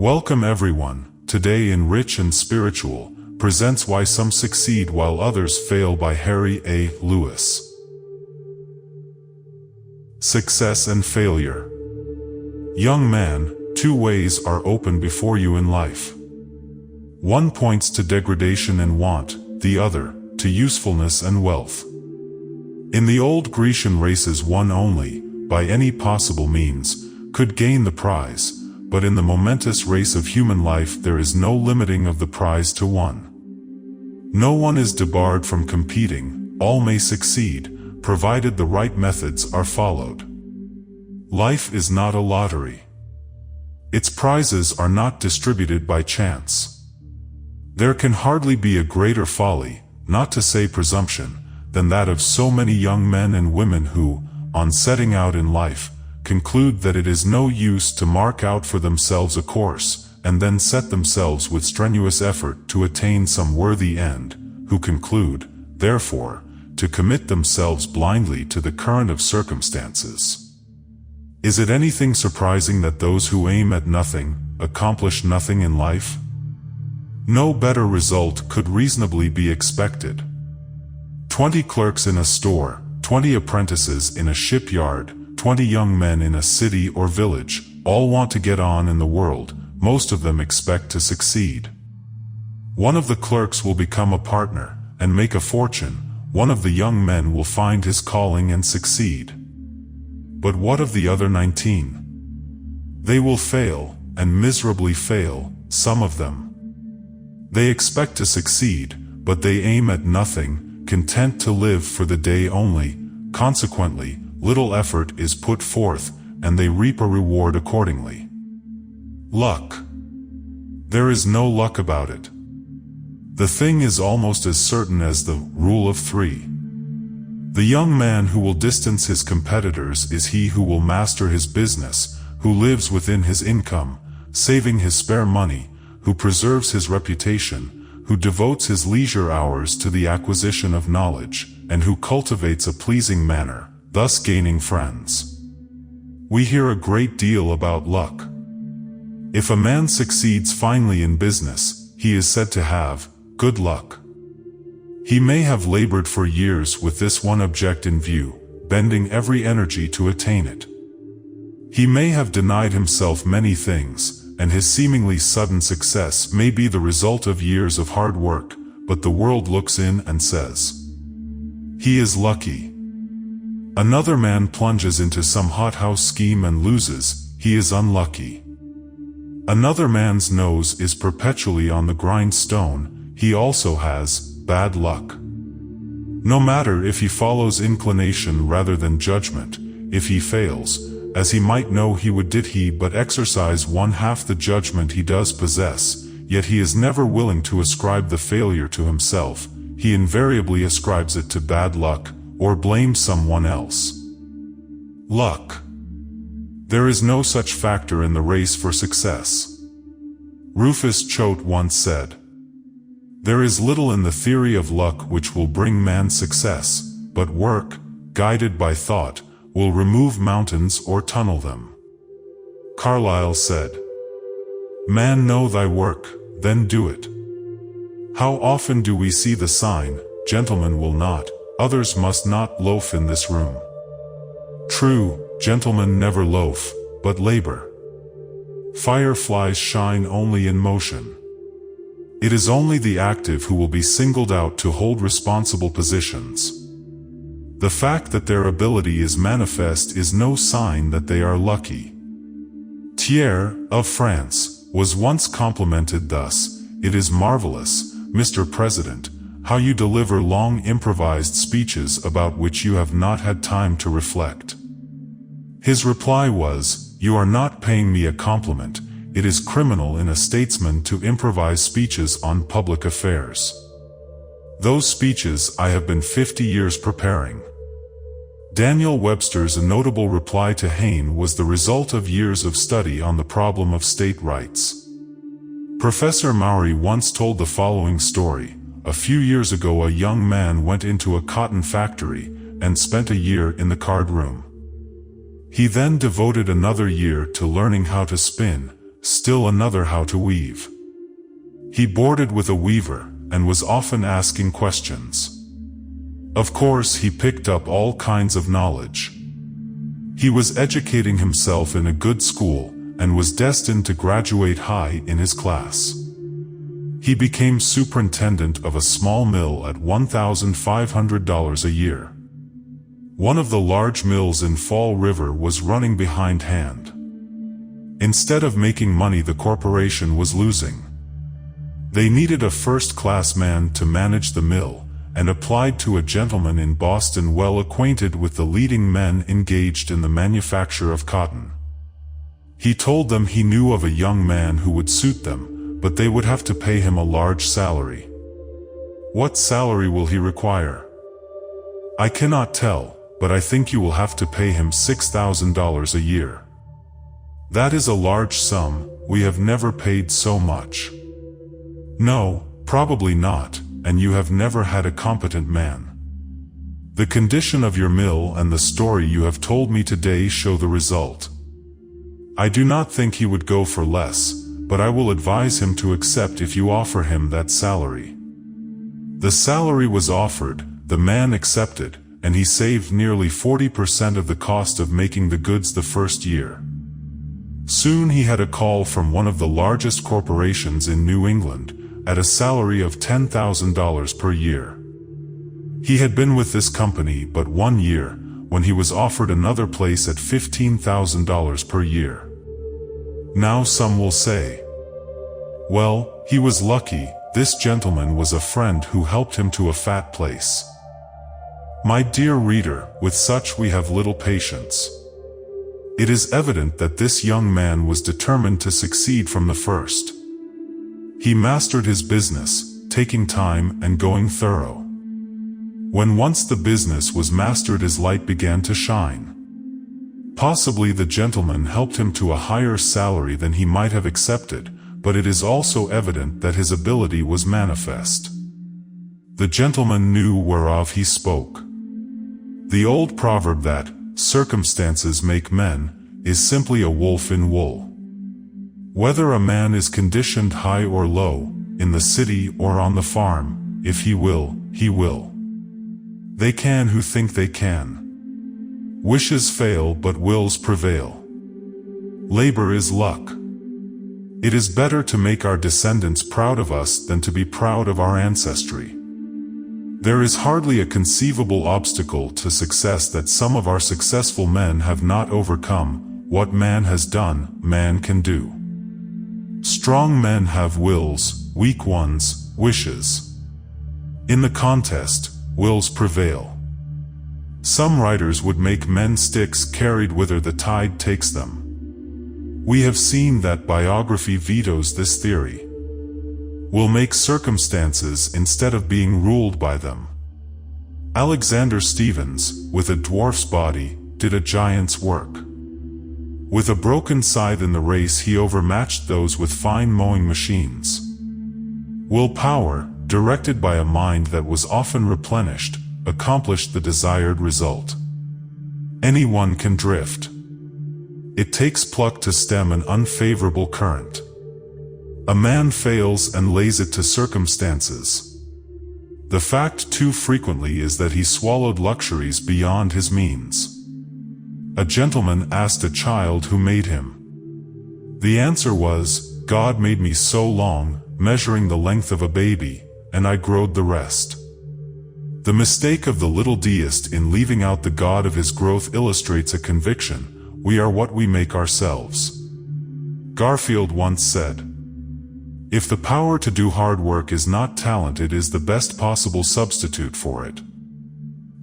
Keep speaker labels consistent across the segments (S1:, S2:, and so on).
S1: Welcome everyone. Today in Rich and Spiritual presents Why Some Succeed While Others Fail by Harry A. Lewis. Success and failure. Young man, two ways are open before you in life. One points to degradation and want, the other, to usefulness and wealth. In the old Grecian races, one only, by any possible means, could gain the prize. But in the momentous race of human life there is no limiting of the prize to one. No one is debarred from competing, all may succeed, provided the right methods are followed. Life is not a lottery. Its prizes are not distributed by chance. There can hardly be a greater folly, not to say presumption, than that of so many young men and women who, on setting out in life, conclude that it is no use to mark out for themselves a course, and then set themselves with strenuous effort to attain some worthy end, who conclude, therefore, to commit themselves blindly to the current of circumstances. Is it anything surprising that those who aim at nothing, accomplish nothing in life? No better result could reasonably be expected. 20 clerks in a store, 20 apprentices in a shipyard, 20 young men in a city or village, all want to get on in the world, most of them expect to succeed. One of the clerks will become a partner, and make a fortune, one of the young men will find his calling and succeed. But what of the other 19? They will fail, and miserably fail, some of them. They expect to succeed, but they aim at nothing, content to live for the day only, consequently, little effort is put forth, and they reap a reward accordingly. Luck. There is no luck about it. The thing is almost as certain as the rule of 3. The young man who will distance his competitors is he who will master his business, who lives within his income, saving his spare money, who preserves his reputation, who devotes his leisure hours to the acquisition of knowledge, and who cultivates a pleasing manner, thus gaining friends. We hear a great deal about luck. If a man succeeds finely in business, he is said to have good luck. He may have labored for years with this one object in view, bending every energy to attain it. He may have denied himself many things, and his seemingly sudden success may be the result of years of hard work, but the world looks in and says, "He is lucky." Another man plunges into some hothouse scheme and loses, he is unlucky. Another man's nose is perpetually on the grindstone, he also has bad luck. No matter if he follows inclination rather than judgment, if he fails, as he might know he would did he but exercise 1/2 the judgment he does possess, yet he is never willing to ascribe the failure to himself, he invariably ascribes it to bad luck, or blames someone else. Luck. There is no such factor in the race for success. Rufus Choate once said, "There is little in the theory of luck which will bring man success, but work, guided by thought, will remove mountains or tunnel them." Carlyle said, "Man, know thy work, then do it." How often do we see the sign, "Gentlemen will not, others must not loaf in this room." True, gentlemen never loaf, but labor. Fireflies shine only in motion. It is only the active who will be singled out to hold responsible positions. The fact that their ability is manifest is no sign that they are lucky. Thiers, of France, was once complimented thus, "It is marvelous, Mr. President, how you deliver long improvised speeches about which you have not had time to reflect." His reply was, "You are not paying me a compliment. It is criminal in a statesman to improvise speeches on public affairs. Those speeches I have been 50 years preparing." Daniel Webster's notable reply to Hayne was the result of years of study on the problem of state rights. Professor Maury once told the following story. A few years ago a young man went into a cotton factory, and spent a year in the card room. He then devoted another year to learning how to spin, still another how to weave. He boarded with a weaver, and was often asking questions. Of course, he picked up all kinds of knowledge. He was educating himself in a good school, and was destined to graduate high in his class. He became superintendent of a small mill at $1,500 a year. One of the large mills in Fall River was running behindhand. Instead of making money, the corporation was losing. They needed a first-class man to manage the mill, and applied to a gentleman in Boston well acquainted with the leading men engaged in the manufacture of cotton. He told them he knew of a young man who would suit them, but they would have to pay him a large salary. "What salary will he require?" "I cannot tell, but I think you will have to pay him $6,000 a year." "That is a large sum, we have never paid so much." "No, probably not, and you have never had a competent man. The condition of your mill and the story you have told me today show the result. I do not think he would go for less, but I will advise him to accept if you offer him that salary." The salary was offered, the man accepted, and he saved nearly 40% of the cost of making the goods the first year. Soon he had a call from one of the largest corporations in New England, at a salary of $10,000 per year. He had been with this company but 1 year, when he was offered another place at $15,000 per year. Now some will say, "Well, he was lucky, this gentleman was a friend who helped him to a fat place." My dear reader, with such we have little patience. It is evident that this young man was determined to succeed from the first. He mastered his business, taking time and going thorough. When once the business was mastered, his light began to shine. Possibly the gentleman helped him to a higher salary than he might have accepted, but it is also evident that his ability was manifest. The gentleman knew whereof he spoke. The old proverb that "circumstances make men" is simply a wolf in wool. Whether a man is conditioned high or low, in the city or on the farm, if he will, he will. They can who think they can. Wishes fail but wills prevail. Labor is luck. It is better to make our descendants proud of us than to be proud of our ancestry. There is hardly a conceivable obstacle to success that some of our successful men have not overcome. What man has done, man can do. Strong men have wills, weak ones, wishes. In the contest, wills prevail. Some writers would make men sticks carried whither the tide takes them. We have seen that biography vetoes this theory. Will make circumstances instead of being ruled by them. Alexander Stevens, with a dwarf's body, did a giant's work. With a broken scythe in the race, he overmatched those with fine mowing machines. Willpower, directed by a mind that was often replenished, accomplished the desired result. Anyone can drift. It takes pluck to stem an unfavorable current. A man fails and lays it to circumstances. The fact too frequently is that he swallowed luxuries beyond his means. A gentleman asked a child who made him. The answer was, "God made me so long, measuring the length of a baby, and I growed the rest." The mistake of the little deist in leaving out the God of his growth illustrates a conviction: we are what we make ourselves. Garfield once said, "If the power to do hard work is not talent, it is the best possible substitute for it."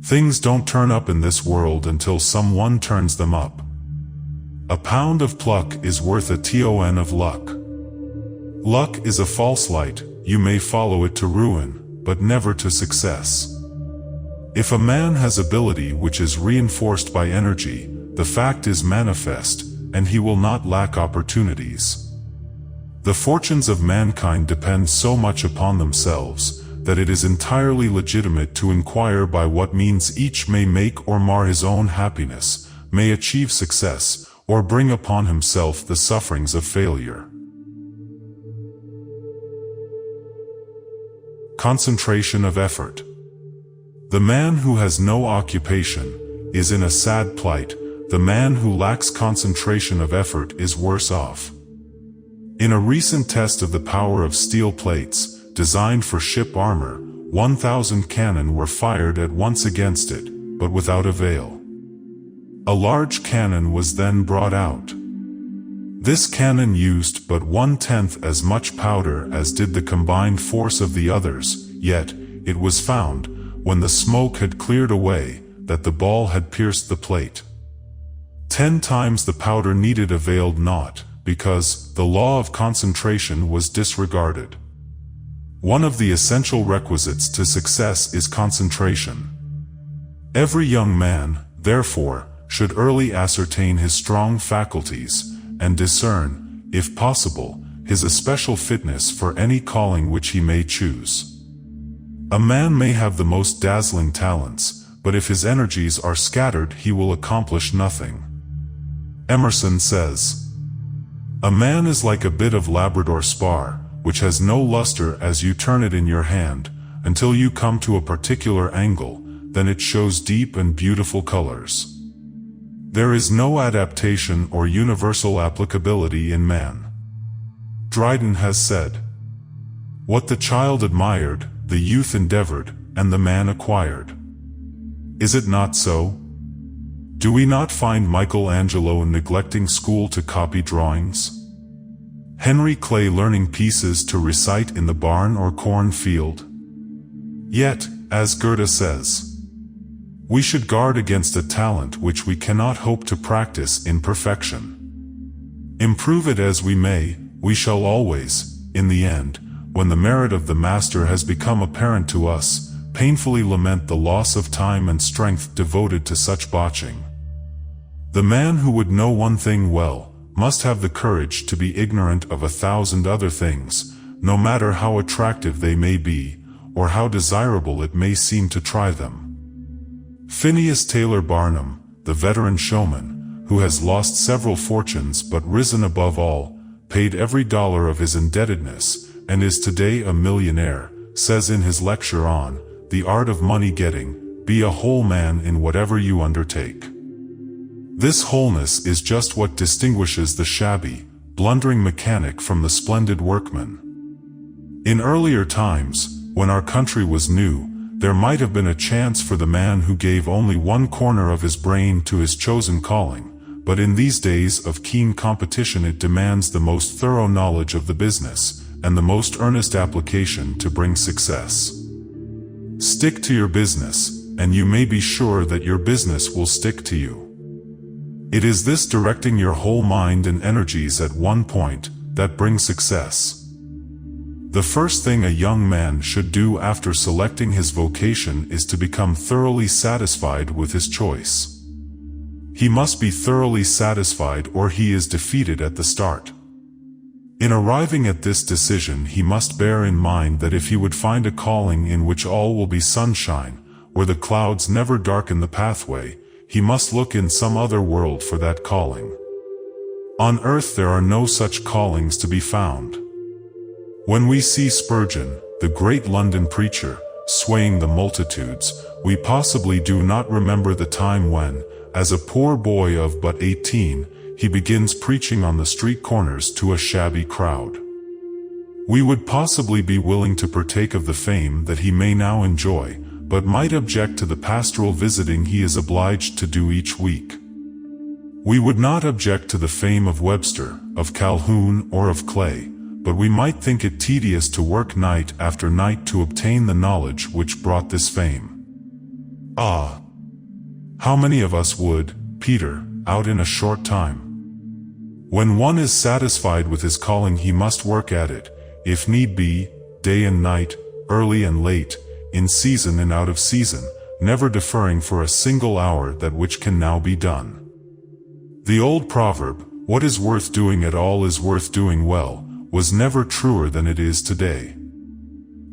S1: Things don't turn up in this world until someone turns them up. A pound of pluck is worth a ton of luck. Luck is a false light, you may follow it to ruin, but never to success. If a man has ability which is reinforced by energy, the fact is manifest, and he will not lack opportunities. The fortunes of mankind depend so much upon themselves, that it is entirely legitimate to inquire by what means each may make or mar his own happiness, may achieve success, or bring upon himself the sufferings of failure. concentration of effort. The man who has no occupation is in a sad plight. The man who lacks concentration of effort is worse off. In a recent test of the power of steel plates, designed for ship armor, 1,000 cannon were fired at once against it, but without avail. A large cannon was then brought out. This cannon used but 1/10 as much powder as did the combined force of the others, yet, it was found, when the smoke had cleared away, that the ball had pierced the plate. 10 times the powder needed availed not, because the law of concentration was disregarded. One of the essential requisites to success is concentration. Every young man, therefore, should early ascertain his strong faculties, and discern, if possible, his especial fitness for any calling which he may choose. A man may have the most dazzling talents, but if his energies are scattered he will accomplish nothing. Emerson says, "A man is like a bit of Labrador spar, which has no luster as you turn it in your hand, until you come to a particular angle, then it shows deep and beautiful colors." There is no adaptation or universal applicability in man. Dryden has said, "What the child admired, the youth endeavored, and the man acquired." Is it not so? Do we not find Michelangelo neglecting school to copy drawings? Henry Clay learning pieces to recite in the barn or cornfield? Yet, as Goethe says, we should guard against a talent which we cannot hope to practice in perfection. Improve it as we may, we shall always, in the end, when the merit of the master has become apparent to us, painfully lament the loss of time and strength devoted to such botching. The man who would know one thing well, must have the courage to be ignorant of 1,000 other things, no matter how attractive they may be, or how desirable it may seem to try them. Phineas Taylor Barnum, the veteran showman, who has lost several fortunes but risen above all, paid every dollar of his indebtedness, and is today a millionaire, says in his lecture on The Art of Money Getting, "Be a whole man in whatever you undertake." This wholeness is just what distinguishes the shabby, blundering mechanic from the splendid workman. In earlier times, when our country was new, there might have been a chance for the man who gave only one corner of his brain to his chosen calling, but in these days of keen competition it demands the most thorough knowledge of the business, and the most earnest application to bring success. Stick to your business, and you may be sure that your business will stick to you. It is this directing your whole mind and energies at one point that brings success. The first thing a young man should do after selecting his vocation is to become thoroughly satisfied with his choice. He must be thoroughly satisfied or he is defeated at the start. In arriving at this decision he must bear in mind that if he would find a calling in which all will be sunshine, where the clouds never darken the pathway, he must look in some other world for that calling. On earth there are no such callings to be found. When we see Spurgeon, the great London preacher, swaying the multitudes, we possibly do not remember the time when, as a poor boy of but 18, he begins preaching on the street corners to a shabby crowd. We would possibly be willing to partake of the fame that he may now enjoy, but might object to the pastoral visiting he is obliged to do each week. We would not object to the fame of Webster, of Calhoun, or of Clay, but we might think it tedious to work night after night to obtain the knowledge which brought this fame. Ah! How many of us would, Peter, out in a short time? When one is satisfied with his calling he must work at it, if need be, day and night, early and late, in season and out of season, never deferring for a single hour that which can now be done. The old proverb, "What is worth doing at all is worth doing well," was never truer than it is today.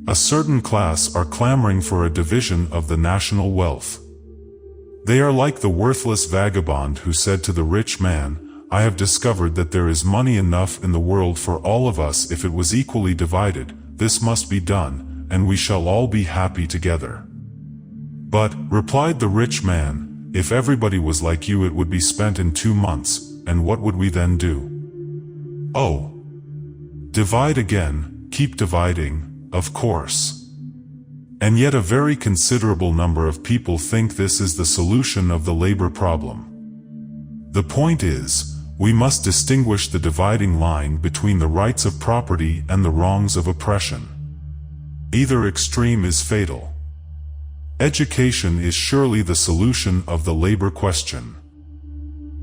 S1: A certain class are clamoring for a division of the national wealth. They are like the worthless vagabond who said to the rich man, "I have discovered that there is money enough in the world for all of us if it was equally divided. This must be done, and we shall all be happy together." "But," replied the rich man, "if everybody was like you, it would be spent in 2 months, and what would we then do?" "Oh, divide again, keep dividing, of course." And yet a very considerable number of people think this is the solution of the labor problem. The point is, we must distinguish the dividing line between the rights of property and the wrongs of oppression. Either extreme is fatal. Education is surely the solution of the labor question.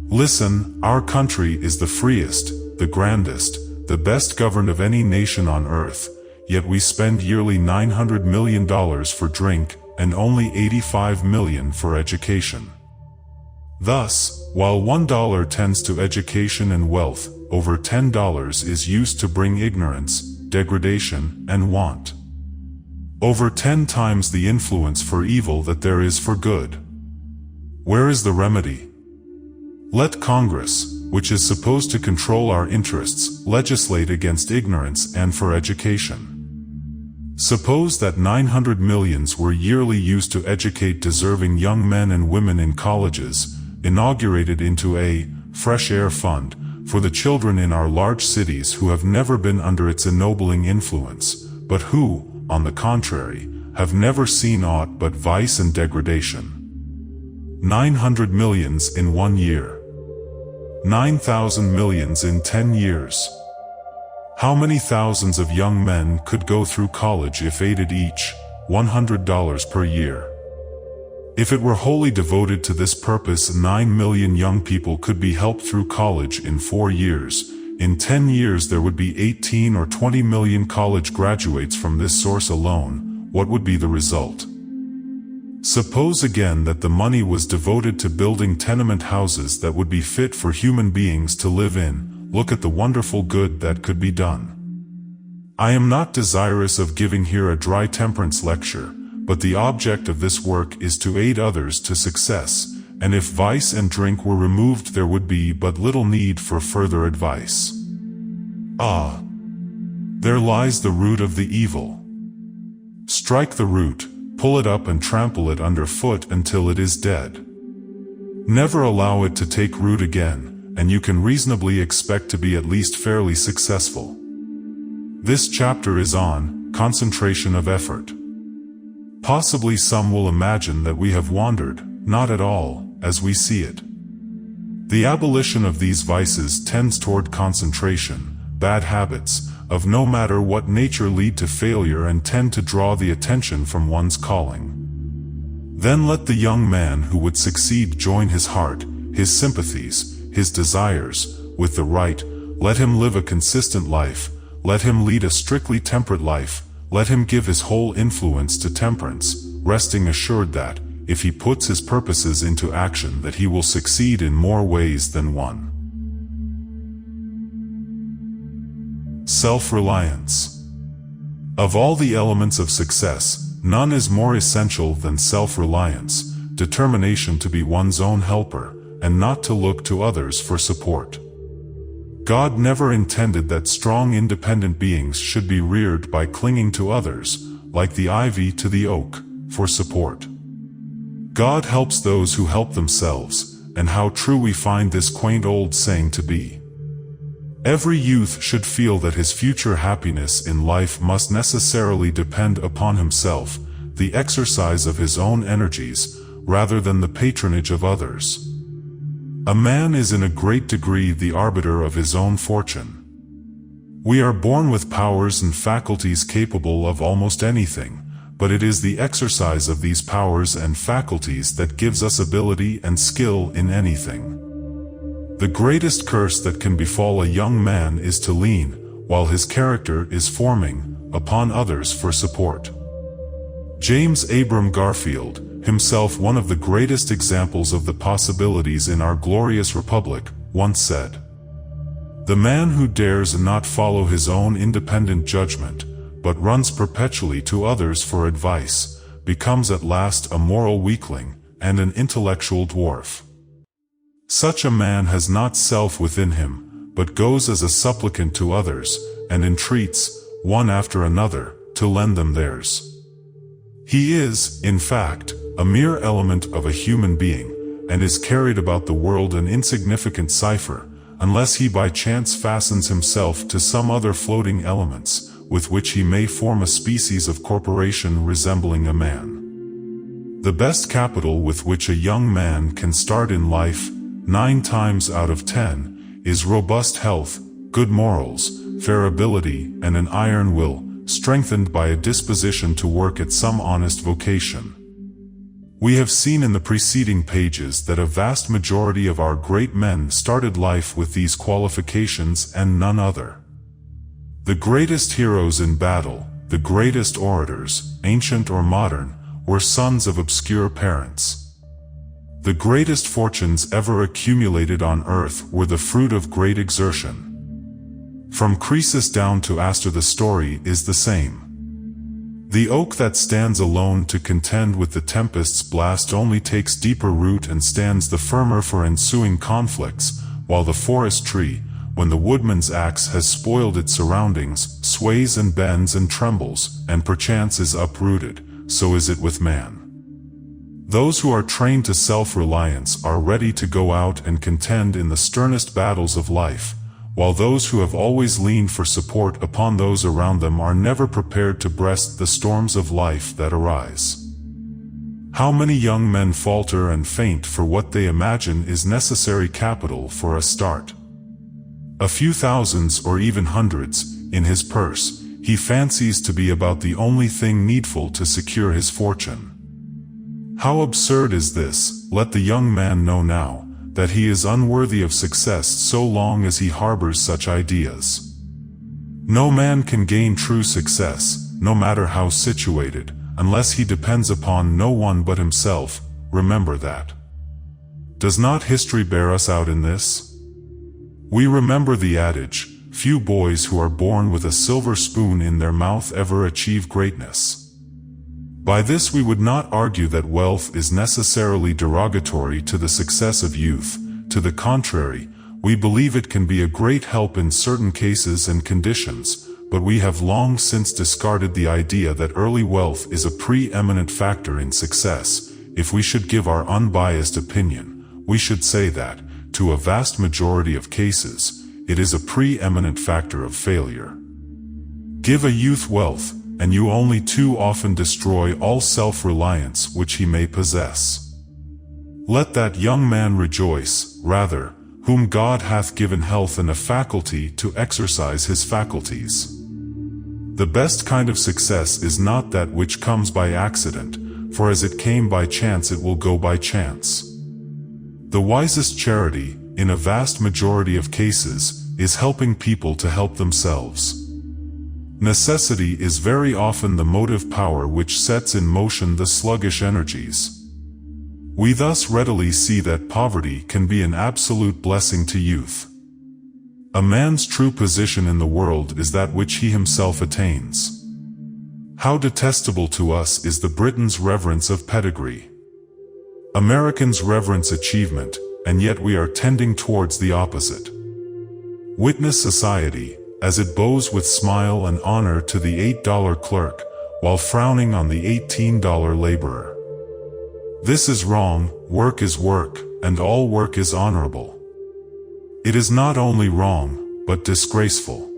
S1: Listen, our country is the freest, the grandest, the best governed of any nation on earth, yet we spend yearly $900 million for drink, and only $85 million for education. Thus, while $1 tends to education and wealth, over $10 is used to bring ignorance, degradation, and want. Over 10 times the influence for evil that there is for good. Where is the remedy? Let Congress, which is supposed to control our interests, legislate against ignorance and for education. Suppose that 900 millions were yearly used to educate deserving young men and women in colleges, inaugurated into a fresh air fund for the children in our large cities who have never been under its ennobling influence, but who, on the contrary, have never seen aught but vice and degradation. 900 millions in 1 year. 9,000 millions in 10 years. How many thousands of young men could go through college if aided each, $100 per year? If it were wholly devoted to this purpose, 9 million young people could be helped through college in 4 years. In 10 years there would be 18 or 20 million college graduates from this source alone. What would be the result? Suppose again that the money was devoted to building tenement houses that would be fit for human beings to live in. Look at the wonderful good that could be done. I am not desirous of giving here a dry temperance lecture, but the object of this work is to aid others to success, and if vice and drink were removed there would be but little need for further advice. Ah! There lies the root of the evil. Strike the root, pull it up and trample it underfoot until it is dead. Never allow it to take root again, and you can reasonably expect to be at least fairly successful. This chapter is on concentration of effort. Possibly some will imagine that we have wandered, not at all, as we see it. The abolition of these vices tends toward concentration. Bad habits, of no matter what nature, lead to failure and tend to draw the attention from one's calling. Then let the young man who would succeed join his heart, his sympathies, his desires, with the right. Let him live a consistent life, let him lead a strictly temperate life, let him give his whole influence to temperance, resting assured that, if he puts his purposes into action, that he will succeed in more ways than one. Self-reliance. Of all the elements of success, none is more essential than self-reliance, determination to be one's own helper, and not to look to others for support. God never intended that strong independent beings should be reared by clinging to others, like the ivy to the oak, for support. God helps those who help themselves, and how true we find this quaint old saying to be. Every youth should feel that his future happiness in life must necessarily depend upon himself, the exercise of his own energies, rather than the patronage of others. A man is in a great degree the arbiter of his own fortune. We are born with powers and faculties capable of almost anything, but it is the exercise of these powers and faculties that gives us ability and skill in anything. The greatest curse that can befall a young man is to lean, while his character is forming, upon others for support. James Abram Garfield, himself one of the greatest examples of the possibilities in our glorious republic, once said, "The man who dares not follow his own independent judgment, but runs perpetually to others for advice, becomes at last a moral weakling, and an intellectual dwarf. Such a man has not self within him, but goes as a supplicant to others, and entreats, one after another, to lend them theirs. He is, in fact, a mere element of a human being, and is carried about the world an insignificant cipher, unless he by chance fastens himself to some other floating elements, with which he may form a species of corporation resembling a man. The best capital with which a young man can start in life, 9 times out of 10, is robust health, good morals, fair ability, and an iron will, strengthened by a disposition to work at some honest vocation. We have seen in the preceding pages that a vast majority of our great men started life with these qualifications and none other. The greatest heroes in battle, the greatest orators, ancient or modern, were sons of obscure parents. The greatest fortunes ever accumulated on earth were the fruit of great exertion. From Croesus down to Astor the story is the same. The oak that stands alone to contend with the tempest's blast only takes deeper root and stands the firmer for ensuing conflicts, while the forest tree, when the woodman's axe has spoiled its surroundings, sways and bends and trembles, and perchance is uprooted. So is it with man. Those who are trained to self-reliance are ready to go out and contend in the sternest battles of life, while those who have always leaned for support upon those around them are never prepared to breast the storms of life that arise. How many young men falter and faint for what they imagine is necessary capital for a start? A few thousands or even hundreds, in his purse, he fancies to be about the only thing needful to secure his fortune. How absurd is this, let the young man know now, that he is unworthy of success so long as he harbors such ideas. No man can gain true success, no matter how situated, unless he depends upon no one but himself. Remember that. Does not history bear us out in this? We remember the adage, few boys who are born with a silver spoon in their mouth ever achieve greatness. By this we would not argue that wealth is necessarily derogatory to the success of youth. To the contrary, we believe it can be a great help in certain cases and conditions, but we have long since discarded the idea that early wealth is a preeminent factor in success. If we should give our unbiased opinion, we should say that, to a vast majority of cases, it is a preeminent factor of failure. Give a youth wealth, and you only too often destroy all self-reliance which he may possess. Let that young man rejoice, rather, whom God hath given health and a faculty to exercise his faculties. The best kind of success is not that which comes by accident, for as it came by chance it will go by chance. The wisest charity, in a vast majority of cases, is helping people to help themselves. Necessity is very often the motive power which sets in motion the sluggish energies. We thus readily see that poverty can be an absolute blessing to youth. A man's true position in the world is that which he himself attains. How detestable to us is the Briton's reverence of pedigree. Americans reverence achievement, and yet we are tending towards the opposite. Witness society, as it bows with smile and honor to the $8 clerk, while frowning on the $18 laborer. This is wrong. Work is work, and all work is honorable. It is not only wrong, but disgraceful.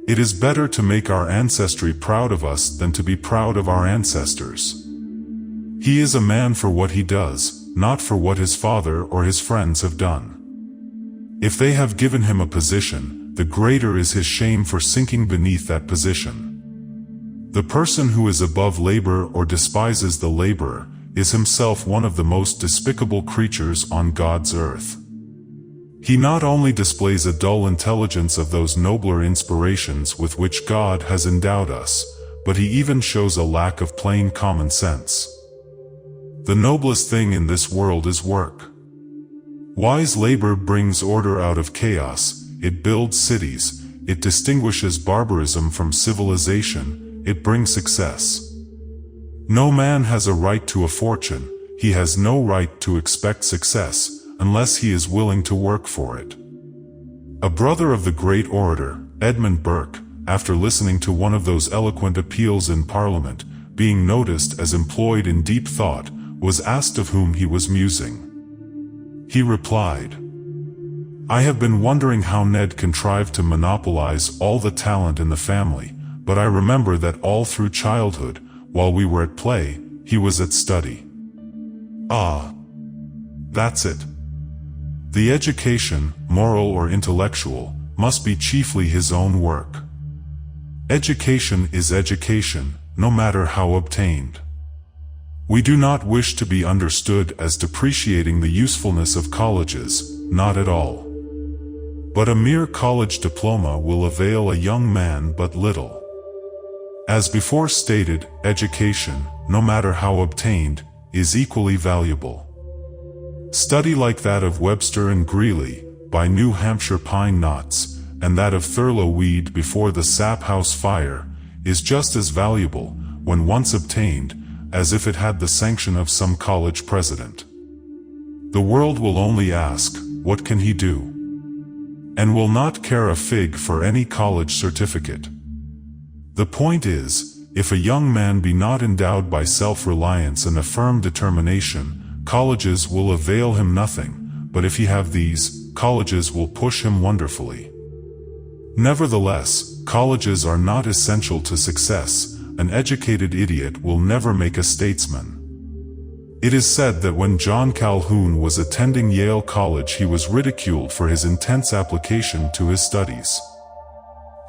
S1: It is better to make our ancestry proud of us than to be proud of our ancestors. He is a man for what he does, not for what his father or his friends have done. If they have given him a position, the greater is his shame for sinking beneath that position. The person who is above labor or despises the laborer is himself one of the most despicable creatures on God's earth. He not only displays a dull intelligence of those nobler inspirations with which God has endowed us, but he even shows a lack of plain common sense. The noblest thing in this world is work. Wise labor brings order out of chaos, it builds cities, it distinguishes barbarism from civilization, it brings success. No man has a right to a fortune, he has no right to expect success, unless he is willing to work for it. A brother of the great orator, Edmund Burke, after listening to one of those eloquent appeals in Parliament, being noticed as employed in deep thought, was asked of whom he was musing. He replied, "I have been wondering how Ned contrived to monopolize all the talent in the family, but I remember that all through childhood, while we were at play, he was at study." Ah, that's it. The education, moral or intellectual, must be chiefly his own work. Education is education, no matter how obtained. We do not wish to be understood as depreciating the usefulness of colleges, not at all. But a mere college diploma will avail a young man but little. As before stated, education, no matter how obtained, is equally valuable. Study like that of Webster and Greeley, by New Hampshire pine knots, and that of Thurlow Weed before the Sap House fire, is just as valuable, when once obtained, as if it had the sanction of some college president. The world will only ask, what can he do? And will not care a fig for any college certificate. The point is, if a young man be not endowed by self-reliance and a firm determination, colleges will avail him nothing, but if he have these, colleges will push him wonderfully. Nevertheless, colleges are not essential to success. An educated idiot will never make a statesman. It is said that when John Calhoun was attending Yale College, he was ridiculed for his intense application to his studies.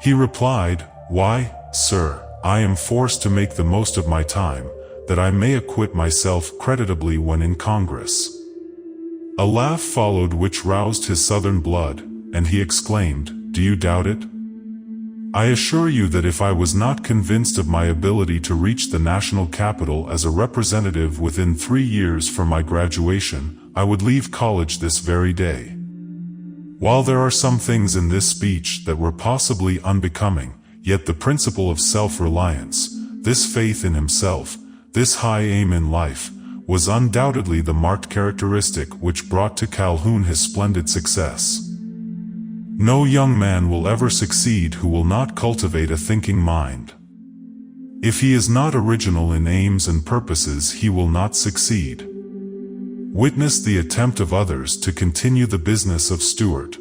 S1: He replied, "Why, sir, I am forced to make the most of my time, that I may acquit myself creditably when in Congress." A laugh followed which roused his Southern blood, and he exclaimed, "Do you doubt it? I assure you that if I was not convinced of my ability to reach the national capital as a representative within 3 years from my graduation, I would leave college this very day." While there are some things in this speech that were possibly unbecoming, yet the principle of self-reliance, this faith in himself, this high aim in life, was undoubtedly the marked characteristic which brought to Calhoun his splendid success. No young man will ever succeed who will not cultivate a thinking mind. If he is not original in aims and purposes, he will not succeed. Witness the attempt of others to continue the business of Stuart.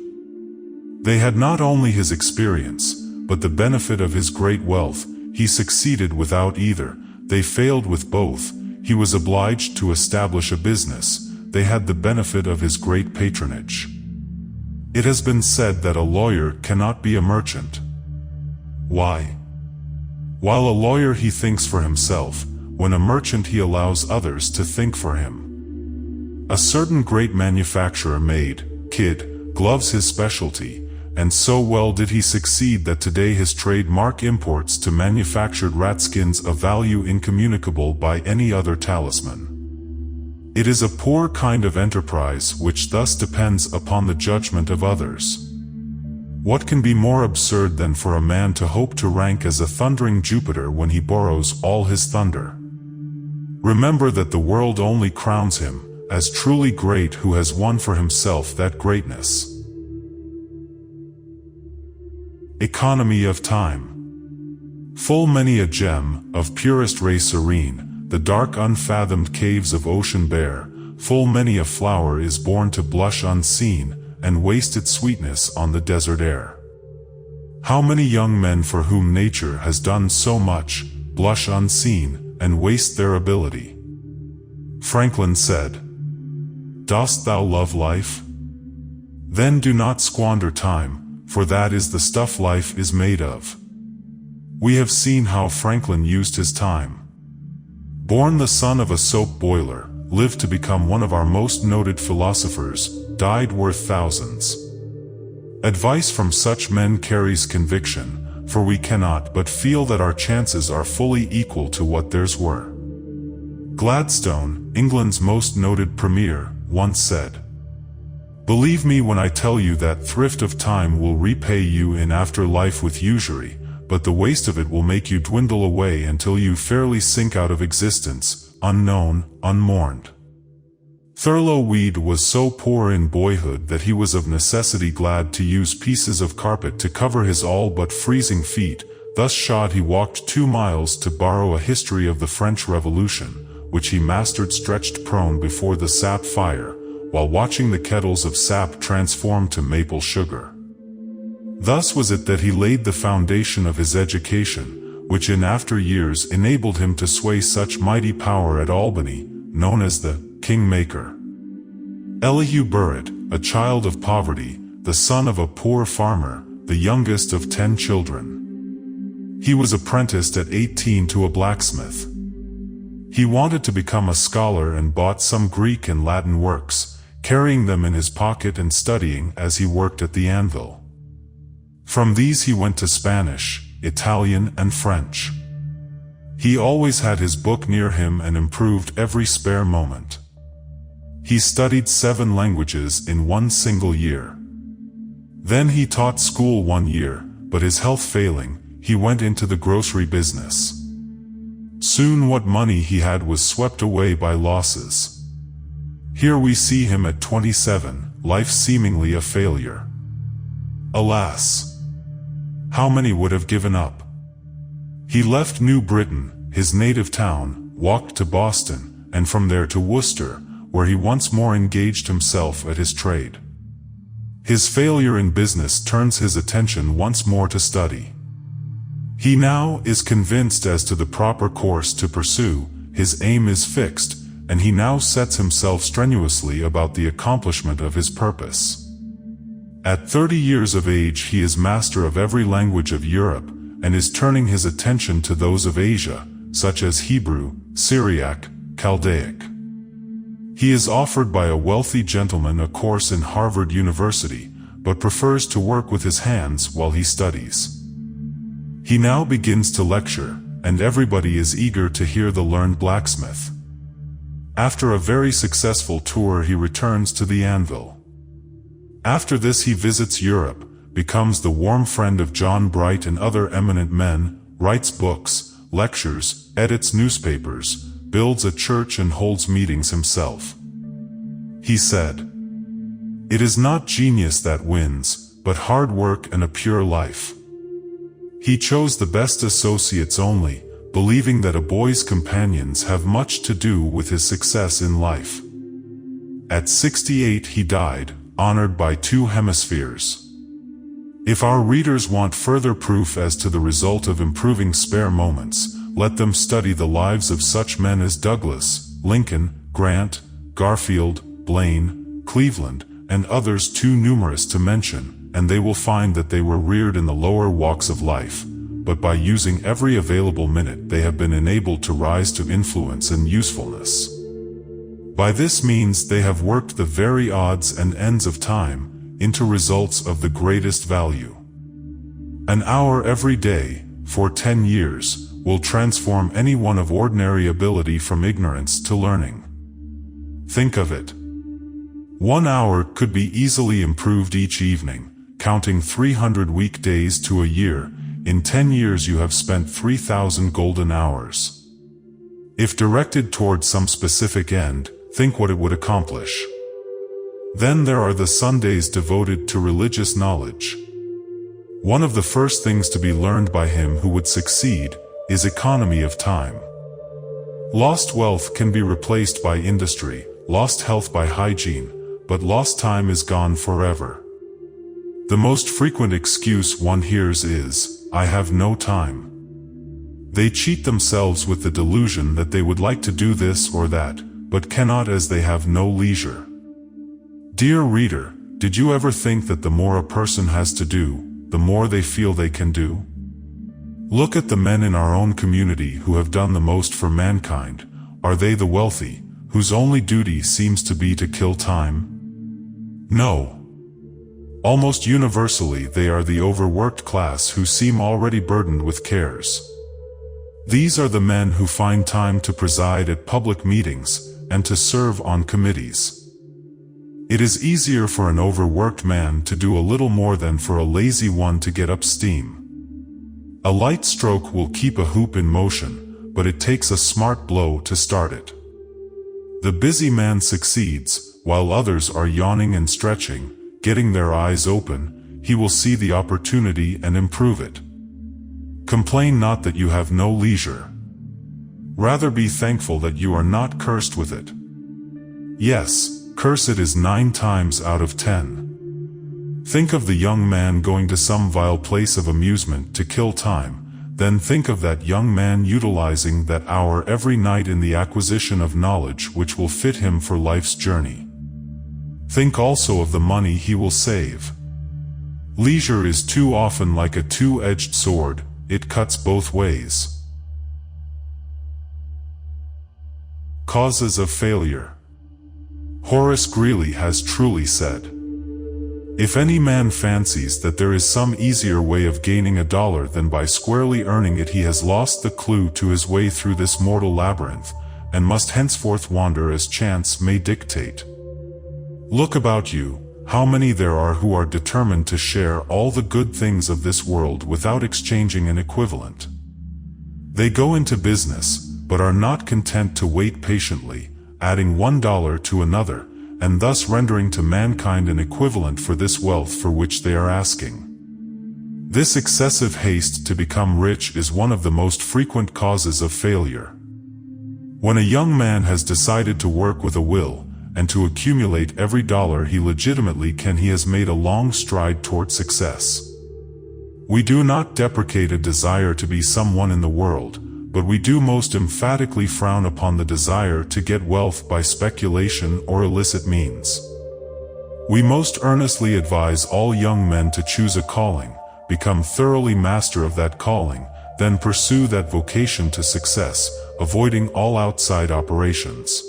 S1: They had not only his experience, but the benefit of his great wealth. He succeeded without either. They failed with both. He was obliged to establish a business. They had the benefit of his great patronage. It has been said that a lawyer cannot be a merchant. Why? While a lawyer he thinks for himself, when a merchant he allows others to think for him. A certain great manufacturer made kid gloves his specialty, and so well did he succeed that today his trademark imports to manufactured rat skins a value incommunicable by any other talisman. It is a poor kind of enterprise which thus depends upon the judgment of others. What can be more absurd than for a man to hope to rank as a thundering Jupiter when he borrows all his thunder? Remember that the world only crowns him as truly great who has won for himself that greatness. Economy of time. Full many a gem, of purest ray serene, the dark unfathomed caves of ocean bear, full many a flower is born to blush unseen, and waste its sweetness on the desert air. How many young men for whom nature has done so much, blush unseen, and waste their ability? Franklin said, "Dost thou love life? Then do not squander time, for that is the stuff life is made of." We have seen how Franklin used his time. Born the son of a soap boiler, lived to become one of our most noted philosophers, died worth thousands. Advice from such men carries conviction, for we cannot but feel that our chances are fully equal to what theirs were. Gladstone, England's most noted premier, once said, "Believe me when I tell you that thrift of time will repay you in after life with usury, but the waste of it will make you dwindle away until you fairly sink out of existence, unknown, unmourned." Thurlow-Weed was so poor in boyhood that he was of necessity glad to use pieces of carpet to cover his all but freezing feet. Thus shod he walked 2 miles to borrow a history of the French Revolution, which he mastered stretched prone before the sap fire, while watching the kettles of sap transform to maple sugar. Thus was it that he laid the foundation of his education, which in after years enabled him to sway such mighty power at Albany, known as the Kingmaker. Elihu Burritt, a child of poverty, the son of a poor farmer, the youngest of 10 children. He was apprenticed at 18 to a blacksmith. He wanted to become a scholar and bought some Greek and Latin works, carrying them in his pocket and studying as he worked at the anvil. From these he went to Spanish, Italian, and French. He always had his book near him and improved every spare moment. He studied 7 languages in 1 single year. Then he taught school 1 year, but his health failing, he went into the grocery business. Soon what money he had was swept away by losses. Here we see him at 27, life seemingly a failure. Alas! How many would have given up? He left New Britain, his native town, walked to Boston, and from there to Worcester, where he once more engaged himself at his trade. His failure in business turns his attention once more to study. He now is convinced as to the proper course to pursue, his aim is fixed, and he now sets himself strenuously about the accomplishment of his purpose. At 30 years of age he is master of every language of Europe, and is turning his attention to those of Asia, such as Hebrew, Syriac, Chaldaic. He is offered by a wealthy gentleman a course in Harvard University, but prefers to work with his hands while he studies. He now begins to lecture, and everybody is eager to hear the learned blacksmith. After a very successful tour he returns to the anvil. After this he visits Europe, becomes the warm friend of John Bright and other eminent men, writes books, lectures, edits newspapers, builds a church and holds meetings himself. He said, "It is not genius that wins, but hard work and a pure life." He chose the best associates only, believing that a boy's companions have much to do with his success in life. At 68 he died, honored by 2 hemispheres. If our readers want further proof as to the result of improving spare moments, let them study the lives of such men as Douglas, Lincoln, Grant, Garfield, Blaine, Cleveland, and others too numerous to mention, and they will find that they were reared in the lower walks of life, but by using every available minute they have been enabled to rise to influence and usefulness. By this means they have worked the very odds and ends of time into results of the greatest value. An hour every day, for 10 years, will transform anyone of ordinary ability from ignorance to learning. Think of it. 1 hour could be easily improved each evening, counting 300 weekdays to a year. In 10 years you have spent 3,000 golden hours. If directed toward some specific end, think what it would accomplish. Then there are the Sundays devoted to religious knowledge. One of the first things to be learned by him who would succeed is economy of time. Lost wealth can be replaced by industry, lost health by hygiene, but lost time is gone forever. The most frequent excuse one hears is, "I have no time." They cheat themselves with the delusion that they would like to do this or that, but cannot as they have no leisure. Dear reader, did you ever think that the more a person has to do, the more they feel they can do? Look at the men in our own community who have done the most for mankind. Are they the wealthy, whose only duty seems to be to kill time? No. Almost universally they are the overworked class who seem already burdened with cares. These are the men who find time to preside at public meetings, and to serve on committees. It is easier for an overworked man to do a little more than for a lazy one to get up steam. A light stroke will keep a hoop in motion, but it takes a smart blow to start it. The busy man succeeds, while others are yawning and stretching, getting their eyes open. He will see the opportunity and improve it. Complain not that you have no leisure. Rather be thankful that you are not cursed with it. Yes, curse it is 9 times out of 10. Think of the young man going to some vile place of amusement to kill time, then think of that young man utilizing that hour every night in the acquisition of knowledge which will fit him for life's journey. Think also of the money he will save. Leisure is too often like a two-edged sword, it cuts both ways. Causes of failure. Horace Greeley has truly said, "If any man fancies that there is some easier way of gaining $1 than by squarely earning it, he has lost the clue to his way through this mortal labyrinth, and must henceforth wander as chance may dictate." Look about you, how many there are who are determined to share all the good things of this world without exchanging an equivalent. They go into business, but are not content to wait patiently, adding $1 to another, and thus rendering to mankind an equivalent for this wealth for which they are asking. This excessive haste to become rich is one of the most frequent causes of failure. When a young man has decided to work with a will, and to accumulate every dollar he legitimately can, he has made a long stride toward success. We do not deprecate a desire to be someone in the world, but we do most emphatically frown upon the desire to get wealth by speculation or illicit means. We most earnestly advise all young men to choose a calling, become thoroughly master of that calling, then pursue that vocation to success, avoiding all outside operations.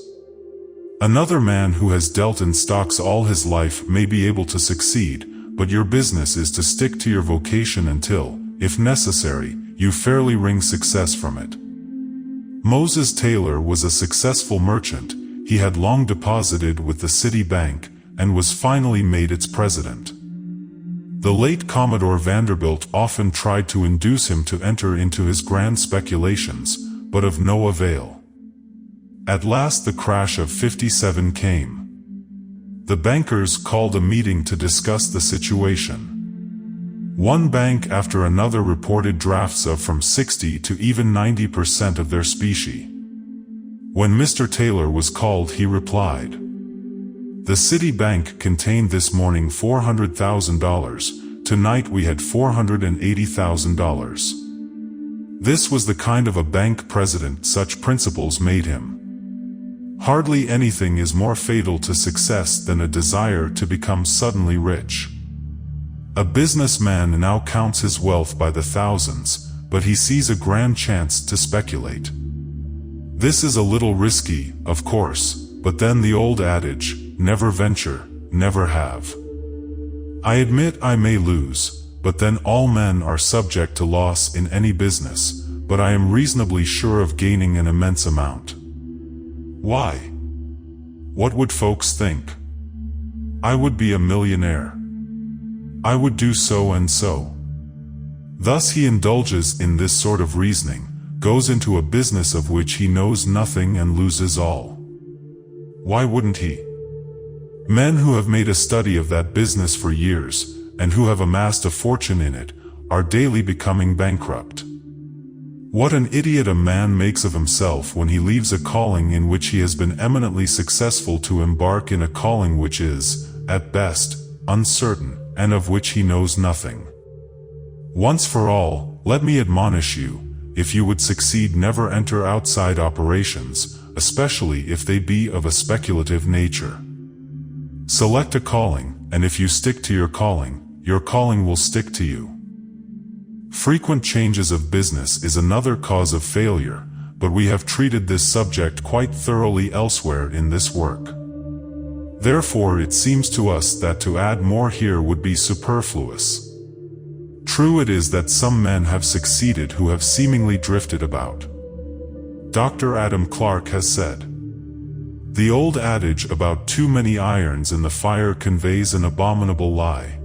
S1: Another man who has dealt in stocks all his life may be able to succeed, but your business is to stick to your vocation until, if necessary, you fairly wring success from it. Moses Taylor was a successful merchant. He had long deposited with the city bank, and was finally made its president. The late Commodore Vanderbilt often tried to induce him to enter into his grand speculations, but of no avail. At last the crash of '57 came. The bankers called a meeting to discuss the situation. One bank after another reported drafts of from 60 to even 90% of their specie. When Mr. Taylor was called, he replied, "The city bank contained this morning $400,000, tonight we had $480,000. This was the kind of a bank president such principles made him. Hardly anything is more fatal to success than a desire to become suddenly rich. A businessman now counts his wealth by the thousands, but he sees a grand chance to speculate. This is a little risky, of course, but then the old adage, never venture, never have. I admit I may lose, but then all men are subject to loss in any business, but I am reasonably sure of gaining an immense amount. Why? What would folks think? I would be a millionaire. I would do so and so." Thus he indulges in this sort of reasoning, goes into a business of which he knows nothing and loses all. Why wouldn't he? Men who have made a study of that business for years, and who have amassed a fortune in it, are daily becoming bankrupt. What an idiot a man makes of himself when he leaves a calling in which he has been eminently successful to embark in a calling which is, at best, uncertain, and of which he knows nothing. Once for all, let me admonish you, if you would succeed, never enter outside operations, especially if they be of a speculative nature. Select a calling, and if you stick to your calling will stick to you. Frequent changes of business is another cause of failure, but we have treated this subject quite thoroughly elsewhere in this work. Therefore it seems to us that to add more here would be superfluous. True it is that some men have succeeded who have seemingly drifted about. Dr. Adam Clark has said, "The old adage about too many irons in the fire conveys an abominable lie.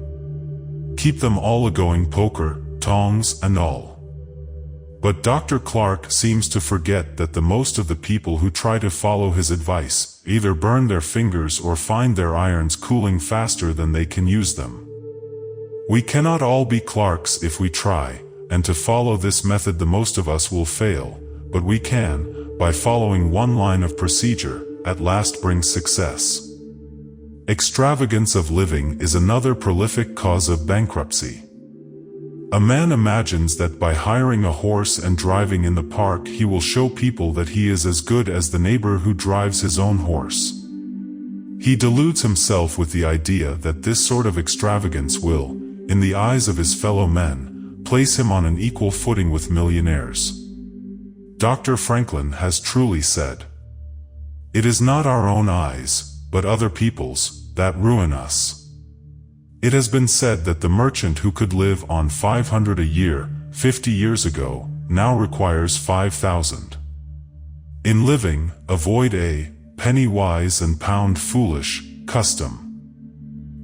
S1: Keep them all a-going, poker, tongs and all. But Dr. Clark seems to forget that the most of the people who try to follow his advice either burn their fingers or find their irons cooling faster than they can use them. We cannot all be Clarks if we try, and to follow this method the most of us will fail, but we can, by following one line of procedure, at last bring success. Extravagance of living is another prolific cause of bankruptcy. A man imagines that by hiring a horse and driving in the park he will show people that he is as good as the neighbor who drives his own horse. He deludes himself with the idea that this sort of extravagance will, in the eyes of his fellow men, place him on an equal footing with millionaires. Dr. Franklin has truly said, "It is not our own eyes, but other people's, that ruin us." It has been said that the merchant who could live on $500 a year 50 years ago now requires $5,000. In living, avoid a penny wise and pound foolish custom.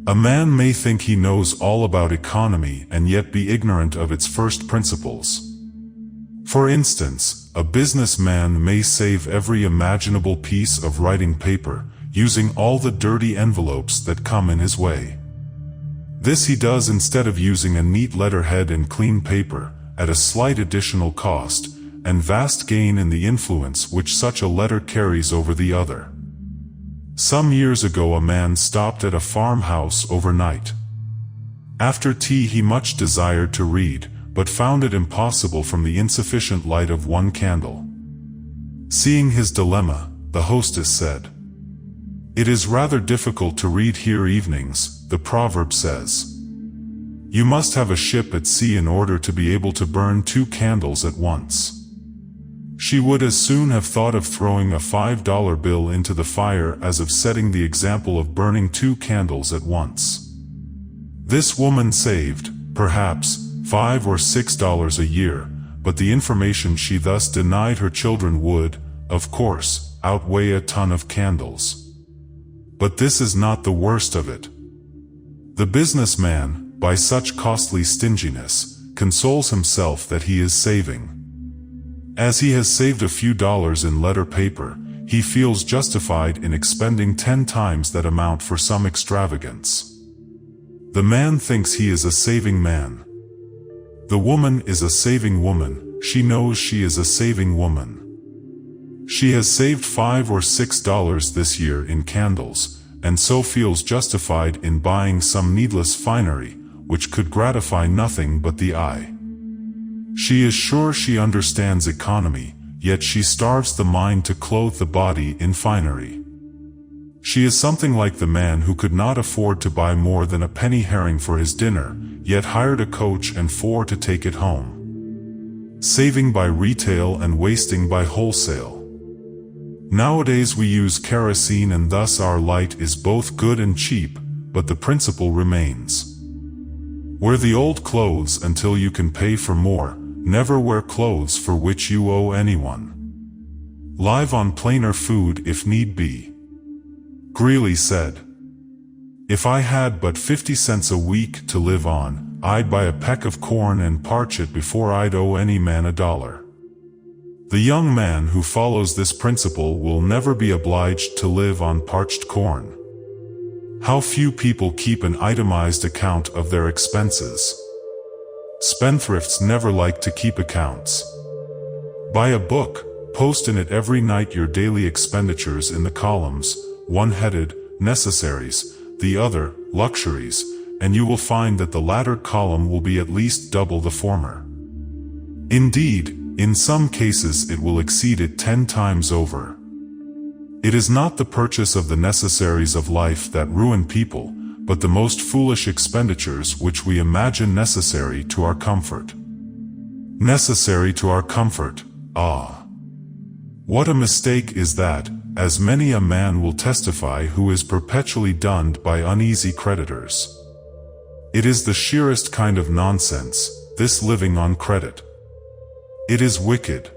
S1: A man may think he knows all about economy and yet be ignorant of its first principles. For instance, a businessman may save every imaginable piece of writing paper, using all the dirty envelopes that come in his way. This he does instead of using a neat letterhead and clean paper, at a slight additional cost, and vast gain in the influence which such a letter carries over the other. Some years ago a man stopped at a farmhouse overnight. After tea he much desired to read, but found it impossible from the insufficient light of one candle. Seeing his dilemma, the hostess said, "It is rather difficult to read here evenings, the proverb says. You must have a ship at sea in order to be able to burn 2 candles at once." She would as soon have thought of throwing a $5 bill into the fire as of setting the example of burning 2 candles at once. This woman saved, perhaps, $5 or $6 a year, but the information she thus denied her children would, of course, outweigh a ton of candles. But this is not the worst of it. The businessman, by such costly stinginess, consoles himself that he is saving. As he has saved a few dollars in letter paper, he feels justified in expending 10 times that amount for some extravagance. The man thinks he is a saving man. The woman is a saving woman, she knows she is a saving woman. She has saved $5 or $6 this year in candles, and so feels justified in buying some needless finery, which could gratify nothing but the eye. She is sure she understands economy, yet she starves the mind to clothe the body in finery. She is something like the man who could not afford to buy more than a penny herring for his dinner, yet hired a coach and 4 to take it home. Saving by retail and wasting by wholesale. Nowadays we use kerosene and thus our light is both good and cheap, but the principle remains. Wear the old clothes until you can pay for more, never wear clothes for which you owe anyone. Live on plainer food if need be. Greeley said, "If I had but 50 cents a week to live on, I'd buy a peck of corn and parch it before I'd owe any man $1. The young man who follows this principle will never be obliged to live on parched corn. How few people keep an itemized account of their expenses. Spendthrifts never like to keep accounts. Buy a book, post in it every night your daily expenditures in the columns, one headed, necessaries, the other, luxuries, and you will find that the latter column will be at least double the former. Indeed, in some cases it will exceed it 10 times over. It is not the purchase of the necessaries of life that ruin people, but the most foolish expenditures which we imagine necessary to our comfort. Necessary to our comfort, ah! What a mistake is that, as many a man will testify who is perpetually dunned by uneasy creditors. It is the sheerest kind of nonsense, this living on credit. It is wicked.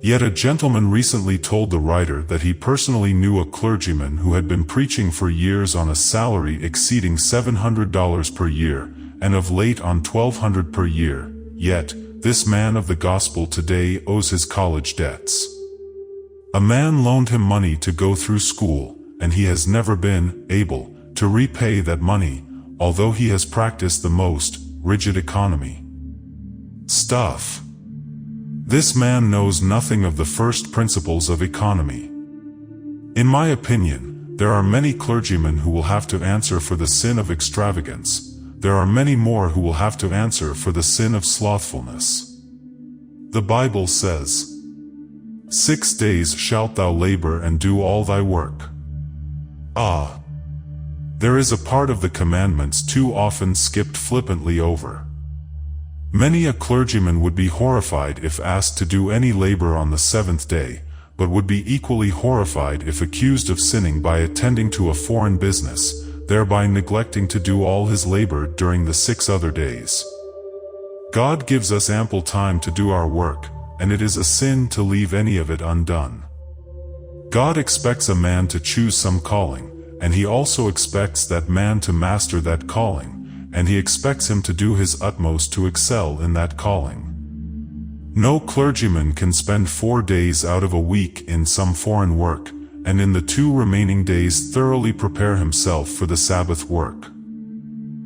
S1: Yet a gentleman recently told the writer that he personally knew a clergyman who had been preaching for years on a salary exceeding $700 per year, and of late on $1,200 per year, yet, this man of the gospel today owes his college debts. A man loaned him money to go through school, and he has never been able to repay that money, although he has practiced the most rigid economy stuff. This man knows nothing of the first principles of economy. In my opinion, there are many clergymen who will have to answer for the sin of extravagance. There are many more who will have to answer for the sin of slothfulness. The Bible says, 6 days shalt thou labor and do all thy work. There is a part of the commandments too often skipped flippantly over. Many a clergyman would be horrified if asked to do any labor on the seventh day, but would be equally horrified if accused of sinning by attending to a foreign business, thereby neglecting to do all his labor during the 6 other days. God gives us ample time to do our work, and it is a sin to leave any of it undone. God expects a man to choose some calling, and he also expects that man to master that calling, and he expects him to do his utmost to excel in that calling. No clergyman can spend 4 days out of a week in some foreign work, and in the 2 remaining days thoroughly prepare himself for the Sabbath work.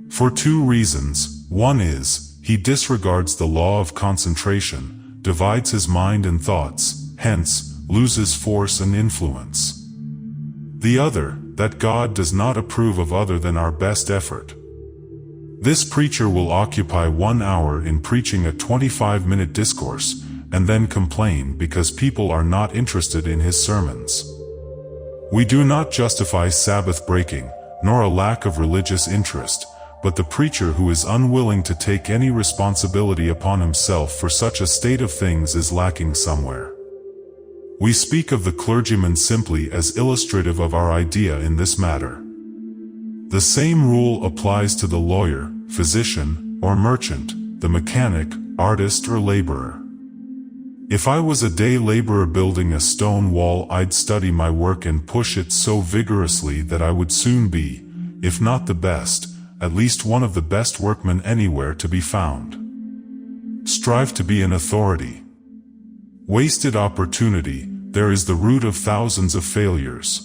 S1: For 2 reasons. One is, he disregards the law of concentration, divides his mind and thoughts, hence, loses force and influence. The other, that God does not approve of other than our best effort. This preacher will occupy 1 hour in preaching a 25-minute discourse, and then complain because people are not interested in his sermons. We do not justify Sabbath breaking, nor a lack of religious interest, but the preacher who is unwilling to take any responsibility upon himself for such a state of things is lacking somewhere. We speak of the clergyman simply as illustrative of our idea in this matter. The same rule applies to the lawyer, physician, or merchant, the mechanic, artist, or laborer. If I was a day laborer building a stone wall, I'd study my work and push it so vigorously that I would soon be, if not the best, at least one of the best workmen anywhere to be found. Strive to be an authority. Wasted opportunity, there is the root of thousands of failures.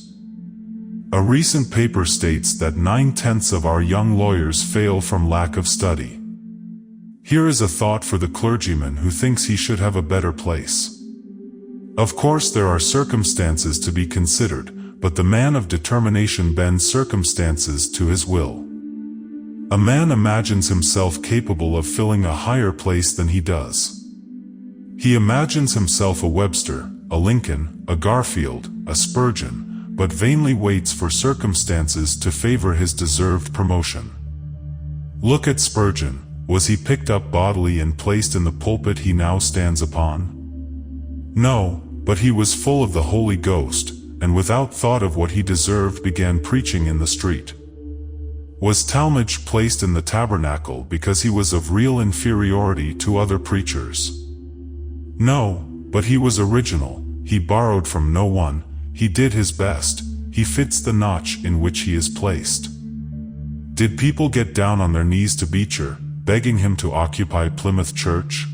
S1: A recent paper states that 9/10 of our young lawyers fail from lack of study. Here is a thought for the clergyman who thinks he should have a better place. Of course there are circumstances to be considered, but the man of determination bends circumstances to his will. A man imagines himself capable of filling a higher place than he does. He imagines himself a Webster, a Lincoln, a Garfield, a Spurgeon, but vainly waits for circumstances to favor his deserved promotion. Look at Spurgeon. Was he picked up bodily and placed in the pulpit he now stands upon? No, but he was full of the Holy Ghost, and without thought of what he deserved began preaching in the street. Was Talmage placed in the tabernacle because he was of real inferiority to other preachers? No, but he was original, he borrowed from no one, he did his best, he fits the notch in which he is placed. Did people get down on their knees to Beecher, begging him to occupy Plymouth Church?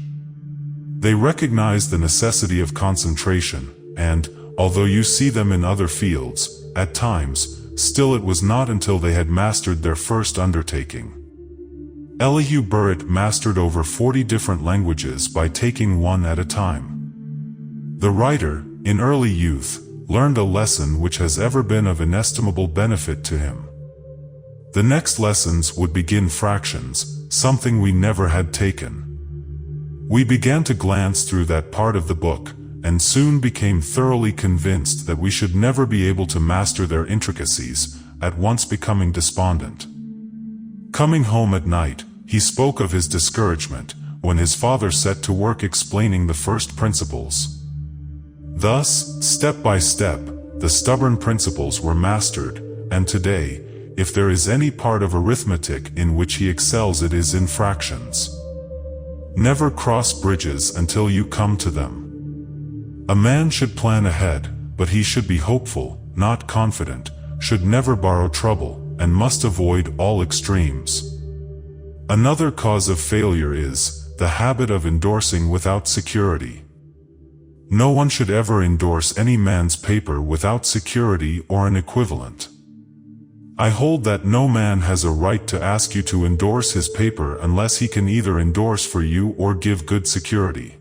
S1: They recognized the necessity of concentration, and, although you see them in other fields, at times, still it was not until they had mastered their first undertaking. Elihu Burritt mastered over 40 different languages by taking one at a time. The writer, in early youth, learned a lesson which has ever been of inestimable benefit to him. The next lessons would begin fractions, something we never had taken. We began to glance through that part of the book, and soon became thoroughly convinced that we should never be able to master their intricacies, at once becoming despondent. Coming home at night, he spoke of his discouragement, when his father set to work explaining the first principles. Thus, step by step, the stubborn principles were mastered, and today, if there is any part of arithmetic in which he excels, it is in fractions. Never cross bridges until you come to them. A man should plan ahead, but he should be hopeful, not confident, should never borrow trouble, and must avoid all extremes. Another cause of failure is the habit of endorsing without security. No one should ever endorse any man's paper without security or an equivalent. I hold that no man has a right to ask you to endorse his paper unless he can either endorse for you or give good security.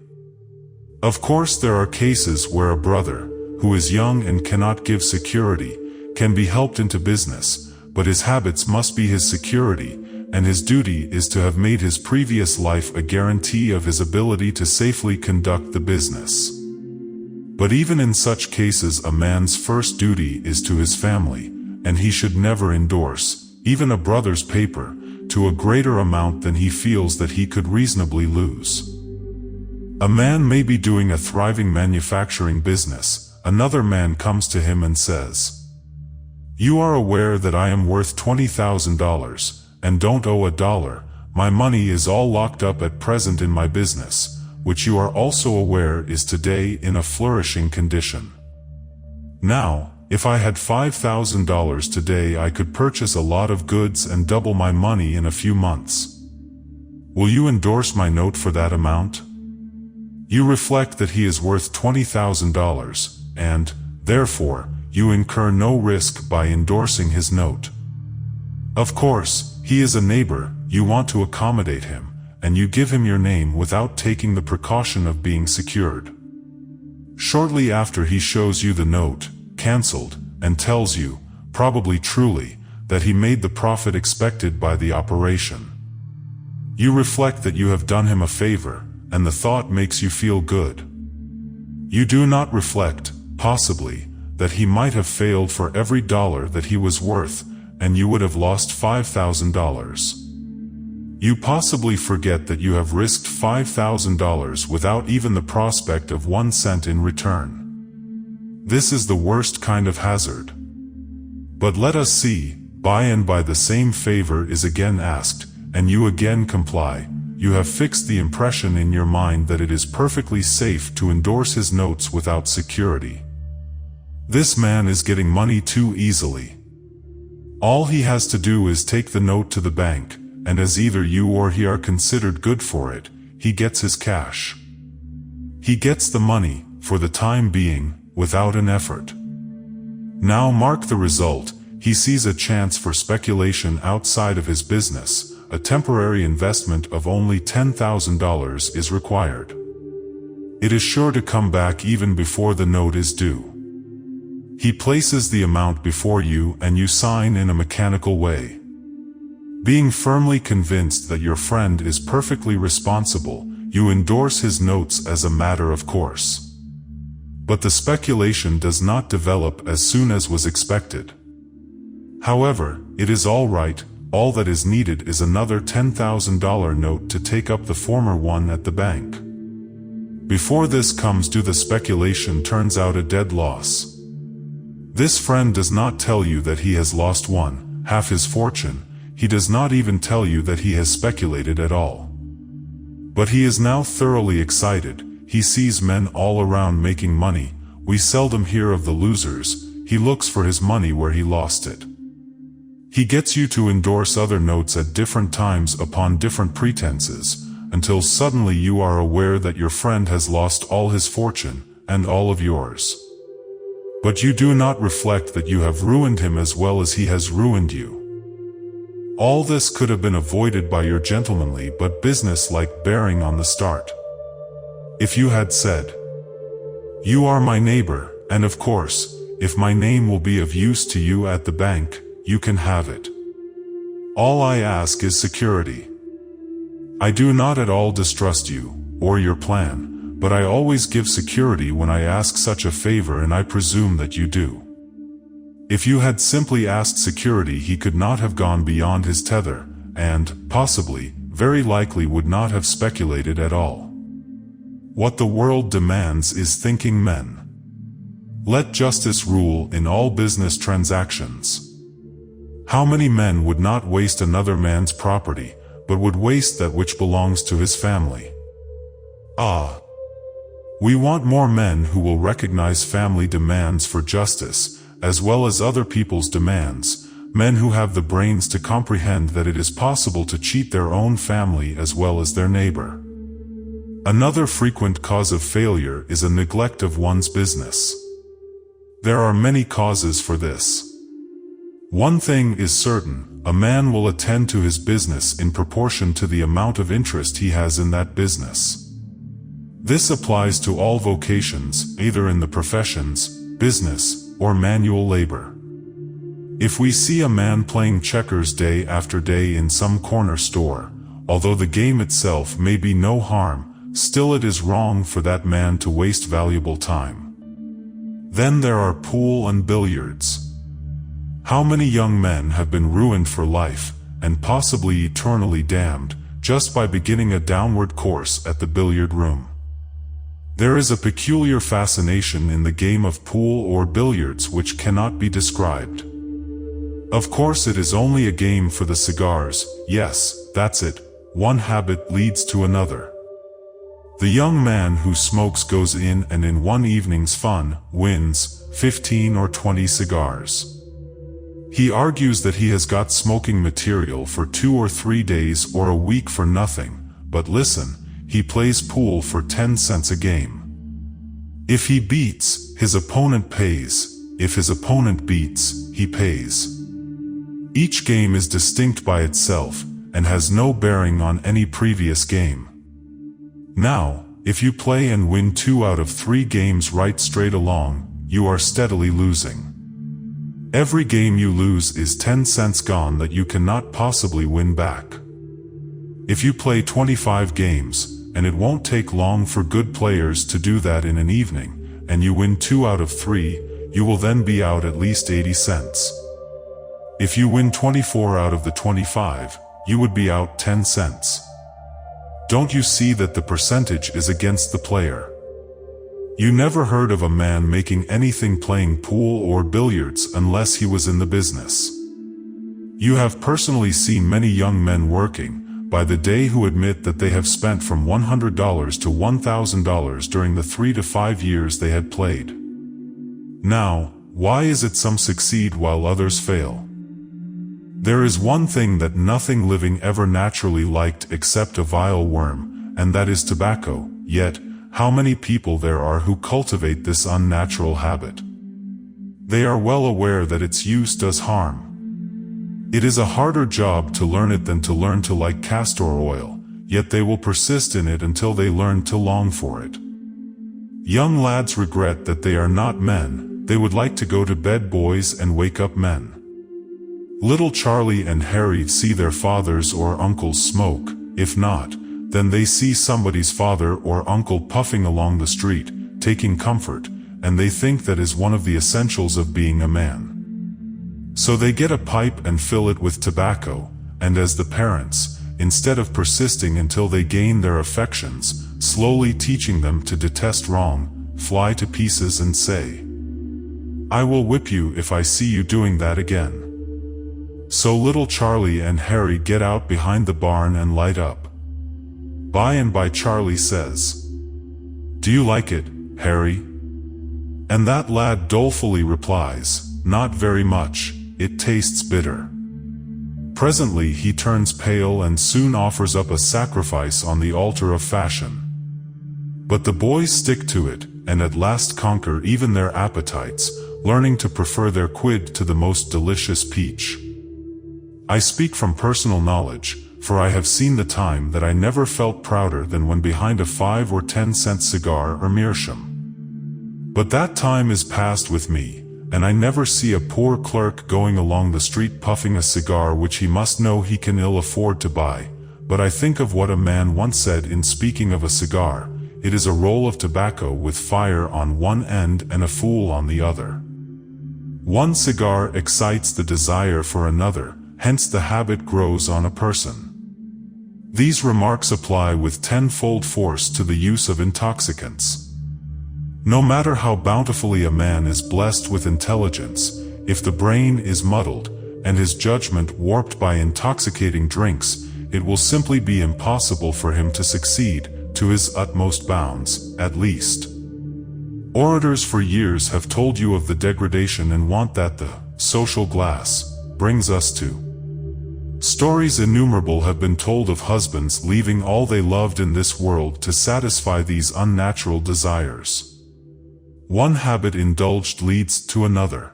S1: Of course, there are cases where a brother, who is young and cannot give security, can be helped into business, but his habits must be his security, and his duty is to have made his previous life a guarantee of his ability to safely conduct the business. But even in such cases, a man's first duty is to his family, and he should never endorse, even a brother's paper, to a greater amount than he feels that he could reasonably lose. A man may be doing a thriving manufacturing business. Another man comes to him and says, "You are aware that I am worth $20,000, and don't owe a dollar. My money is all locked up at present in my business, which you are also aware is today in a flourishing condition. Now, if I had $5,000 today, I could purchase a lot of goods and double my money in a few months. Will you endorse my note for that amount?" You reflect that he is worth $20,000, and, therefore, you incur no risk by endorsing his note. Of course, he is a neighbor, you want to accommodate him, and you give him your name without taking the precaution of being secured. Shortly after, he shows you the note, cancelled, and tells you, probably truly, that he made the profit expected by the operation. You reflect that you have done him a favor, and the thought makes you feel good. You do not reflect, possibly, that he might have failed for every dollar that he was worth, and you would have lost $5,000. You possibly forget that you have risked $5,000 without even the prospect of 1 cent in return. This is the worst kind of hazard. But let us see, by and by the same favor is again asked, and you again comply. You have fixed the impression in your mind that it is perfectly safe to endorse his notes without security. This man is getting money too easily. All he has to do is take the note to the bank, and as either you or he are considered good for it, he gets his cash. He gets the money, for the time being, without an effort. Now mark the result. He sees a chance for speculation outside of his business. A temporary investment of only $10,000 is required. It is sure to come back even before the note is due. He places the amount before you and you sign in a mechanical way. Being firmly convinced that your friend is perfectly responsible, you endorse his notes as a matter of course. But the speculation does not develop as soon as was expected. However, it is all right. All that is needed is another $10,000 note to take up the former one at the bank. Before this comes due, the speculation turns out a dead loss. This friend does not tell you that he has lost half his fortune. He does not even tell you that he has speculated at all. But he is now thoroughly excited. He sees men all around making money. We seldom hear of the losers. He looks for his money where he lost it. He gets you to endorse other notes at different times upon different pretenses, until suddenly you are aware that your friend has lost all his fortune, and all of yours. But you do not reflect that you have ruined him as well as he has ruined you. All this could have been avoided by your gentlemanly but business-like bearing on the start. If you had said, "You are my neighbor, and of course, if my name will be of use to you at the bank, you can have it. All I ask is security. I do not at all distrust you, or your plan, but I always give security when I ask such a favor, and I presume that you do." If you had simply asked security, he could not have gone beyond his tether, and, possibly, very likely would not have speculated at all. What the world demands is thinking men. Let justice rule in all business transactions. How many men would not waste another man's property, but would waste that which belongs to his family? Ah! We want more men who will recognize family demands for justice, as well as other people's demands, men who have the brains to comprehend that it is possible to cheat their own family as well as their neighbor. Another frequent cause of failure is a neglect of one's business. There are many causes for this. One thing is certain, a man will attend to his business in proportion to the amount of interest he has in that business. This applies to all vocations, either in the professions, business, or manual labor. If we see a man playing checkers day after day in some corner store, although the game itself may be no harm, still it is wrong for that man to waste valuable time. Then there are pool and billiards. How many young men have been ruined for life, and possibly eternally damned, just by beginning a downward course at the billiard room? There is a peculiar fascination in the game of pool or billiards which cannot be described. Of course it is only a game for the cigars, yes, that's it, one habit leads to another. The young man who smokes goes in and in one evening's fun, wins 15 or 20 cigars. He argues that he has got smoking material for 2 or 3 days or a week for nothing, but listen, he plays pool for 10 cents a game. If he beats, his opponent pays. If his opponent beats, he pays. Each game is distinct by itself, and has no bearing on any previous game. Now, if you play and win 2 out of 3 games right straight along, you are steadily losing. Every game you lose is 10 cents gone that you cannot possibly win back. If you play 25 games, and it won't take long for good players to do that in an evening, and you win 2 out of 3, you will then be out at least 80 cents. If you win 24 out of the 25, you would be out 10 cents. Don't you see that the percentage is against the player? You never heard of a man making anything playing pool or billiards unless he was in the business. You have personally seen many young men working by the day who admit that they have spent from $100 to $1,000 during the 3 to 5 years they had played. Now, why is it some succeed while others fail? There is one thing that nothing living ever naturally liked except a vile worm, and that is tobacco, yet, how many people there are who cultivate this unnatural habit. They are well aware that its use does harm. It is a harder job to learn it than to learn to like castor oil, yet they will persist in it until they learn to long for it. Young lads regret that they are not men, they would like to go to bed boys and wake up men. Little Charlie and Harry see their fathers or uncles smoke, if not, then they see somebody's father or uncle puffing along the street, taking comfort, and they think that is one of the essentials of being a man. So they get a pipe and fill it with tobacco, and as the parents, instead of persisting until they gain their affections, slowly teaching them to detest wrong, fly to pieces and say, "I will whip you if I see you doing that again." So little Charlie and Harry get out behind the barn and light up. By and by Charlie says, "Do you like it, Harry?" And that lad dolefully replies, "Not very much, it tastes bitter." Presently he turns pale and soon offers up a sacrifice on the altar of fashion. But the boys stick to it, and at last conquer even their appetites, learning to prefer their quid to the most delicious peach. I speak from personal knowledge, for I have seen the time that I never felt prouder than when behind a 5 or 10 cent cigar or meerschaum. But that time is past with me, and I never see a poor clerk going along the street puffing a cigar which he must know he can ill afford to buy, but I think of what a man once said in speaking of a cigar, "It is a roll of tobacco with fire on one end and a fool on the other." One cigar excites the desire for another, hence the habit grows on a person. These remarks apply with tenfold force to the use of intoxicants. No matter how bountifully a man is blessed with intelligence, if the brain is muddled, and his judgment warped by intoxicating drinks, it will simply be impossible for him to succeed, to his utmost bounds, at least. Orators for years have told you of the degradation and want that the social glass brings us to. Stories innumerable have been told of husbands leaving all they loved in this world to satisfy these unnatural desires. One habit indulged leads to another.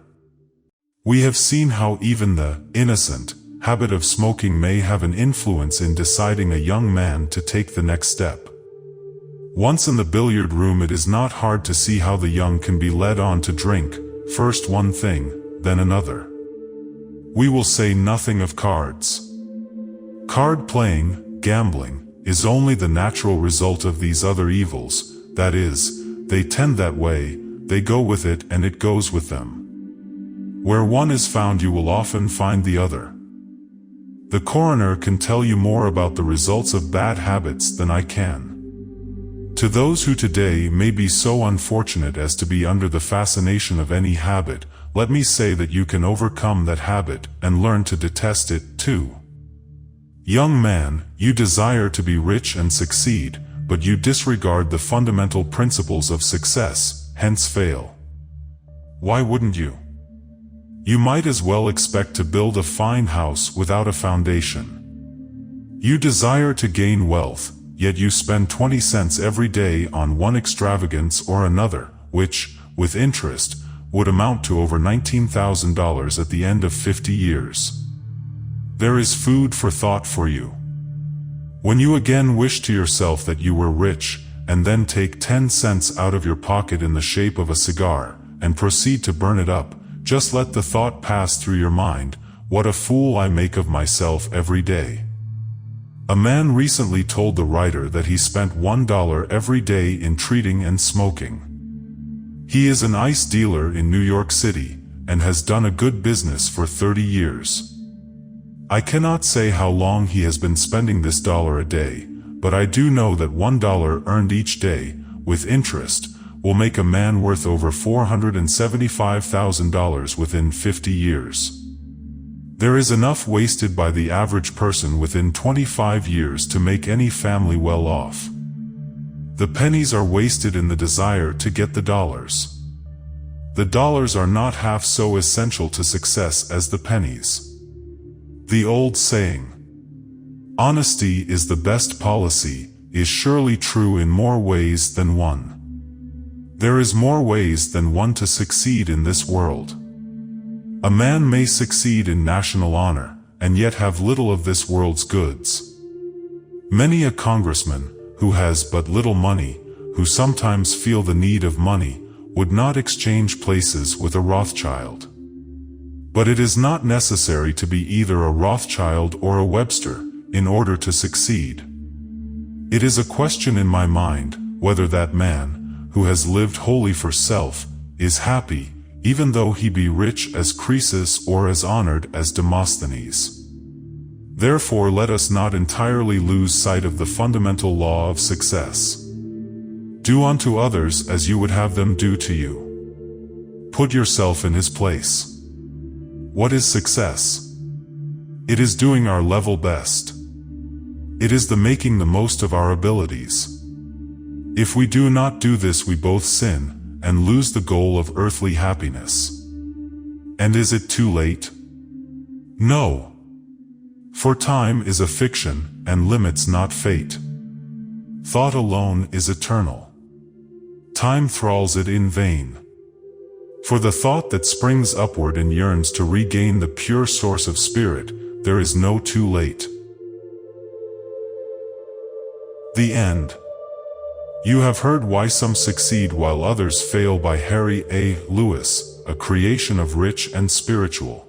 S1: We have seen how even the innocent habit of smoking may have an influence in deciding a young man to take the next step. Once in the billiard room, it is not hard to see how the young can be led on to drink, first one thing, then another. We will say nothing of cards. Card playing, gambling, is only the natural result of these other evils, that is, they tend that way, they go with it and it goes with them. Where one is found you will often find the other. The coroner can tell you more about the results of bad habits than I can. To those who today may be so unfortunate as to be under the fascination of any habit, let me say that you can overcome that habit and learn to detest it too. Young man, you desire to be rich and succeed, but you disregard the fundamental principles of success, hence fail. Why wouldn't you? You might as well expect to build a fine house without a foundation. You desire to gain wealth, yet you spend 20 cents every day on one extravagance or another, which, with interest, would amount to over $19,000 at the end of 50 years. There is food for thought for you. When you again wish to yourself that you were rich, and then take 10 cents out of your pocket in the shape of a cigar, and proceed to burn it up, just let the thought pass through your mind, what a fool I make of myself every day. A man recently told the writer that he spent $1 every day in treating and smoking. He is an ice dealer in New York City, and has done a good business for 30 years. I cannot say how long he has been spending this dollar a day, but I do know that $1 earned each day, with interest, will make a man worth over $475,000 within 50 years. There is enough wasted by the average person within 25 years to make any family well off. The pennies are wasted in the desire to get the dollars. The dollars are not half so essential to success as the pennies. The old saying, "Honesty is the best policy," is surely true in more ways than one. There is more ways than one to succeed in this world. A man may succeed in national honor, and yet have little of this world's goods. Many a congressman, who has but little money, who sometimes feel the need of money, would not exchange places with a Rothschild. But it is not necessary to be either a Rothschild or a Webster, in order to succeed. It is a question in my mind, whether that man, who has lived wholly for self, is happy, even though he be rich as Croesus or as honored as Demosthenes. Therefore let us not entirely lose sight of the fundamental law of success. Do unto others as you would have them do to you. Put yourself in his place. What is success? It is doing our level best. It is the making the most of our abilities. If we do not do this, we both sin, and lose the goal of earthly happiness. And is it too late? No. For time is a fiction, and limits not fate. Thought alone is eternal. Time thralls it in vain. For the thought that springs upward and yearns to regain the pure source of spirit, there is no too late. The end. You have heard Why Some Succeed While Others Fail by Harry A. Lewis, a creation of Rich and Spiritual.